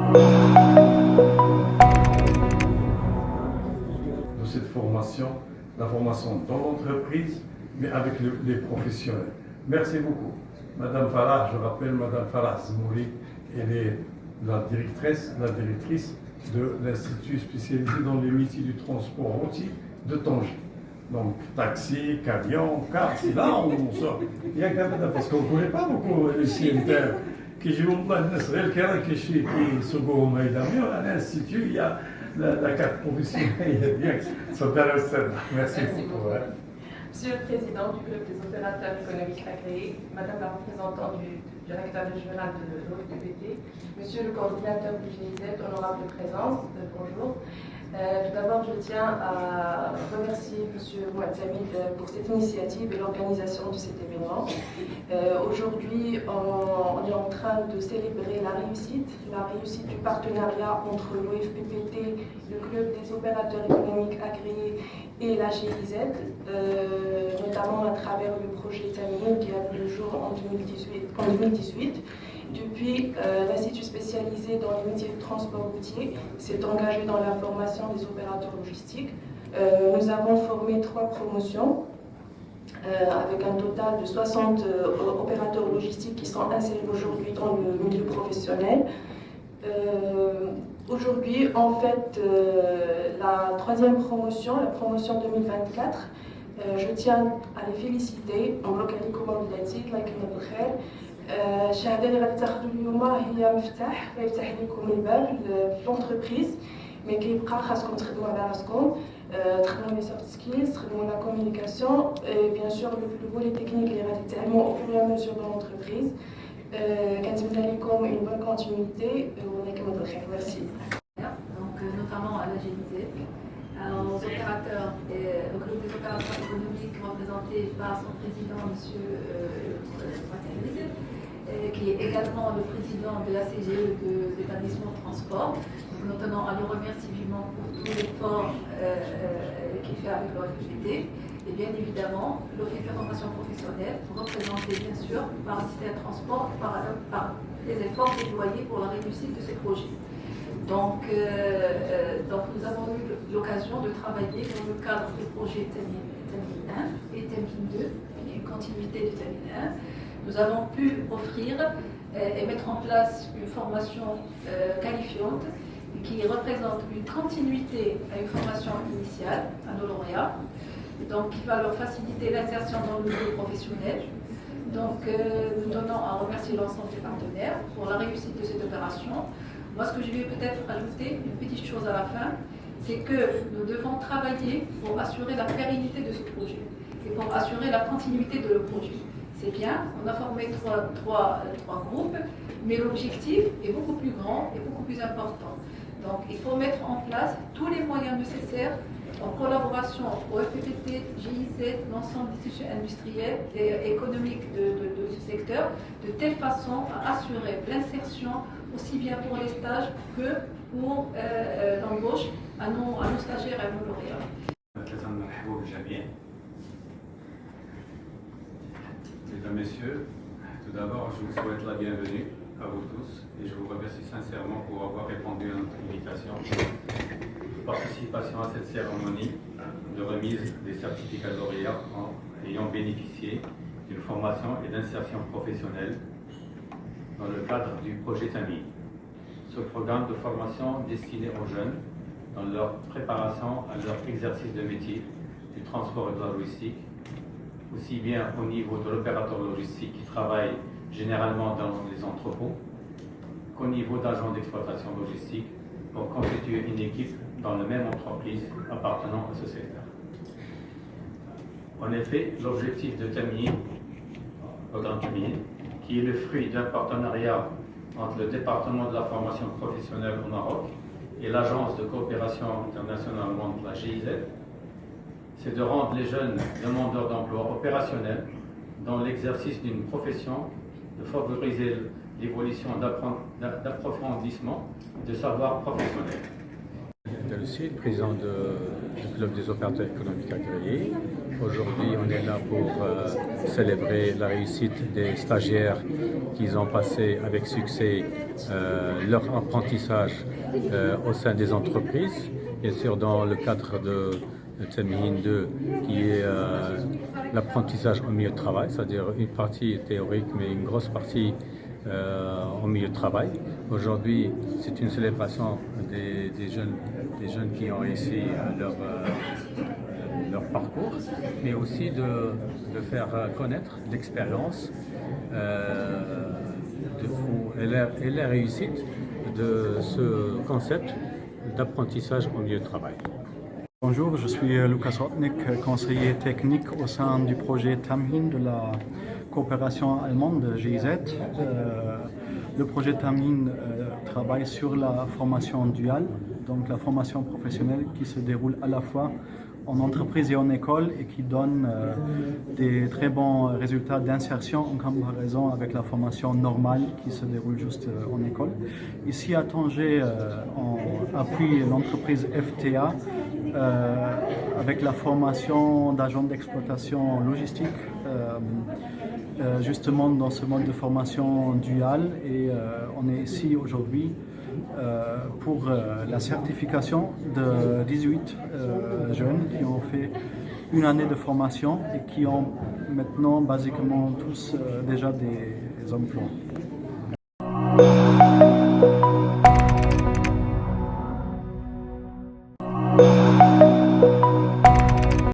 De cette formation, la formation dans l'entreprise, mais avec les professionnels. Merci beaucoup. Madame Farah, je rappelle Madame Farah Zmouri, elle est la directrice de l'Institut spécialisé dans les métiers du transport routier de Tanger. Donc, taxi, camion, car, c'est là où on sort. Il y a parce qu'on ne connaît pas beaucoup ici inter. Qui joue الناس غير الكرا كيسوقوهم هيدا à l'Institut, il y a la carte professionnelle. Merci beaucoup. Monsieur le Président du Club des opérateurs économiques agréés, Madame la représentante du directeur régional de l'OFPPT, Monsieur le coordinateur du GIZ, honorable présence, bonjour. Tout d'abord, je tiens à remercier Monsieur Mouadzamid pour cette initiative et l'organisation de cet événement. Aujourd'hui, on est en train de célébrer la réussite du partenariat entre l'OFPPT, le Club des opérateurs économiques agréés et la GIZ, notamment à travers le projet Tamim qui a vu le jour en 2018. Depuis, l'Institut spécialisé dans les métiers de transport routier s'est engagé dans la formation des opérateurs logistiques. Nous avons formé 3 promotions avec un total de 60 opérateurs logistiques qui sont insérés aujourd'hui dans le milieu professionnel. Aujourd'hui, en fait, la 3e promotion, la promotion 2024, je tiens à les féliciter. مبروك عليكم ولادي الله يكمل بالخير. الشهاده اللي غادي تاخذوا اليوم هي مفتاح غيفتح لكم الباب لونتربريز، مي كيبقى خاصكم تخدموا على راسكم، تخدموا لي سوفت سكيلز، تخدموا لا كومونيكاسيون، بيان سور لو فولي تكنيك اللي غادي تعلموا او فور ا ميزور دون لونتربريز. كنتمنى لكم اون بون كونتينيتي والله يكمل بالخير. ميرسي. Donc notamment à la GIZ, aux opérateurs, au groupe des opérateurs économiques représenté par son président, M. qui est également le président de la CGE de l'établissement de transport. Donc, nous tenons à le remercier vivement pour tout l'effort qu'il fait avec l'OFPPT. Et bien évidemment, l'Office de formation professionnelle, représenté bien sûr par le système de transport, par les efforts déployés pour la réussite de ce projet. Donc nous avons eu l'occasion de travailler dans le cadre du projet Tamim 1 et Tamim 2, une continuité de Tamim 1. Nous avons pu offrir et mettre en place une formation qualifiante qui représente une continuité à une formation initiale, à nos lauréats, donc qui va leur faciliter l'insertion dans le milieu professionnel. Donc nous tenons à remercier l'ensemble des partenaires pour la réussite de cette opération. Moi, ce que je vais peut-être ajouter, une petite chose à la fin, c'est que nous devons travailler pour assurer la pérennité de ce projet et pour assurer la continuité de le projet. C'est bien, on a formé trois groupes, mais l'objectif est beaucoup plus grand et beaucoup plus important. Donc, il faut mettre en place tous les moyens nécessaires en collaboration au FPPT, GIZ, l'ensemble des institutions industrielles et économiques de ce secteur, de telle façon à assurer l'insertion aussi bien pour les stages que pour l'embauche à nos stagiaires et à nos lauréats. Mesdames, Messieurs, tout d'abord, je vous souhaite la bienvenue à vous tous et je vous remercie sincèrement pour avoir répondu à notre invitation de participation à cette cérémonie de remise des certificats lauréats ayant bénéficié d'une formation et d'insertion professionnelle dans le cadre du projet Tamim. Ce programme de formation destiné aux jeunes dans leur préparation à leur exercice de métier du transport et de la logistique, aussi bien au niveau de l'opérateur logistique qui travaille généralement dans les entrepôts qu'au niveau d'agents d'exploitation logistique pour constituer une équipe dans la même entreprise appartenant à ce secteur. En effet, l'objectif de Tamim, programme Tamim, qui est le fruit d'un partenariat entre le département de la formation professionnelle au Maroc et l'agence de coopération internationale allemande, la GIZ, c'est de rendre les jeunes demandeurs d'emploi opérationnels dans l'exercice d'une profession, de favoriser l'évolution d'approfondissement de savoir professionnel. Abdelcid, président du Club des opérateurs économiques agréés. Aujourd'hui, on est là pour célébrer la réussite des stagiaires qui ont passé avec succès leur apprentissage au sein des entreprises, bien sûr dans le cadre de Tamhin 2 qui est l'apprentissage au milieu de travail, c'est-à-dire une partie théorique mais une grosse partie au milieu de travail. Aujourd'hui, c'est une célébration des jeunes qui ont réussi leur parcours, mais aussi de faire connaître l'expérience et la réussite de ce concept d'apprentissage au milieu de travail. Bonjour, je suis Lukas Rotnik, conseiller technique au sein du projet Tamhin de la coopération allemande GIZ. Le projet Tamhin travaille sur la formation duale, donc la formation professionnelle qui se déroule à la fois en entreprise et en école et qui donne des très bons résultats d'insertion en comparaison avec la formation normale qui se déroule juste en école. Ici à Tanger, on appuie l'entreprise FTA avec la formation d'agents d'exploitation logistique, justement dans ce mode de formation dual, et on est ici aujourd'hui pour la certification de 18 jeunes qui ont fait une année de formation et qui ont maintenant basiquement tous déjà des emplois.